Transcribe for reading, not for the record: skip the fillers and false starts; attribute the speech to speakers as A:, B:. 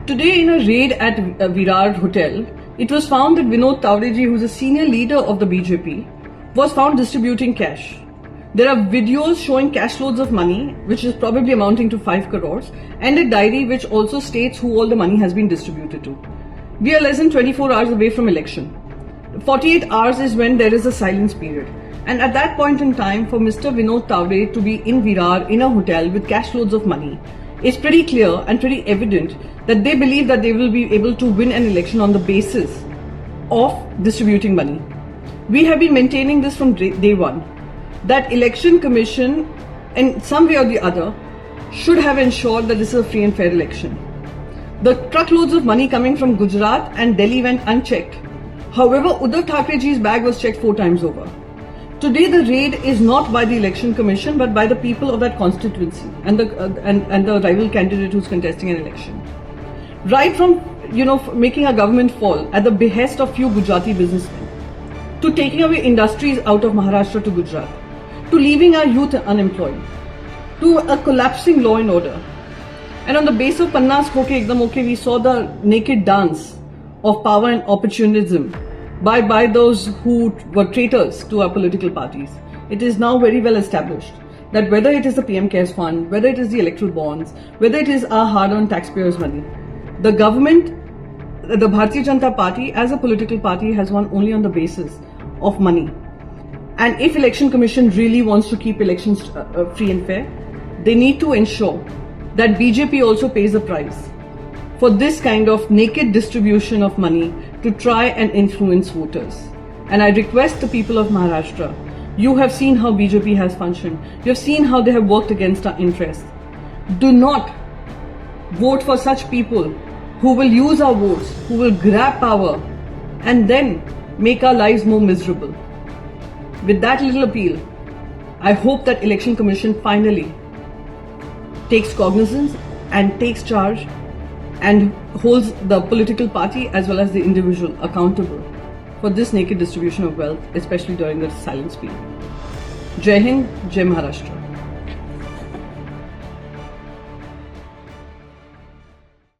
A: Today, in a raid at Virar Hotel, it was found that Vinod Tawreji, who is a senior leader of the BJP, was found distributing cash. There are videos showing cash loads of money, which is probably amounting to 5 crores, and a diary which also states who all the money has been distributed to. We are less than 24 hours away from election. 48 hours is when there is a silence period. And at that point in time, for Mr. Vinod Tawre to be in Virar in a hotel with cash loads of money, it's pretty clear and pretty evident that they believe that they will be able to win an election on the basis of distributing money. We have been maintaining this from day one, that Election Commission, in some way or the other, should have ensured that this is a free and fair election. The truckloads of money coming from Gujarat and Delhi went unchecked. However, Uddhav Thackerayji's bag was checked 4 times over. Today, the raid is not by the Election Commission, but by the people of that constituency and the rival candidate who's contesting an election. Right from making our government fall at the behest of few Gujarati businessmen, to taking away industries out of Maharashtra to Gujarat, to leaving our youth unemployed, to a collapsing law and order. And on the base of Pannas Khoke Ekdam Okay, we saw the naked dance of power and opportunism by those who were traitors to our political parties. It is now very well established that whether it is the PM Cares Fund, whether it is the electoral bonds, whether it is our hard-earned taxpayers' money, the government, the Bharatiya Janata Party as a political party has won only on the basis of money. And if Election Commission really wants to keep elections free and fair, they need to ensure that BJP also pays the price for this kind of naked distribution of money to try and influence voters. And I request the people of Maharashtra, you have seen how BJP has functioned. You have seen how they have worked against our interests. Do not vote for such people who will use our votes, who will grab power and then make our lives more miserable. With that little appeal, I hope that Election Commission finally takes cognizance and takes charge and holds the political party as well as the individual accountable for this naked distribution of wealth, especially during the silence period. Jai Hind, Jai Maharashtra.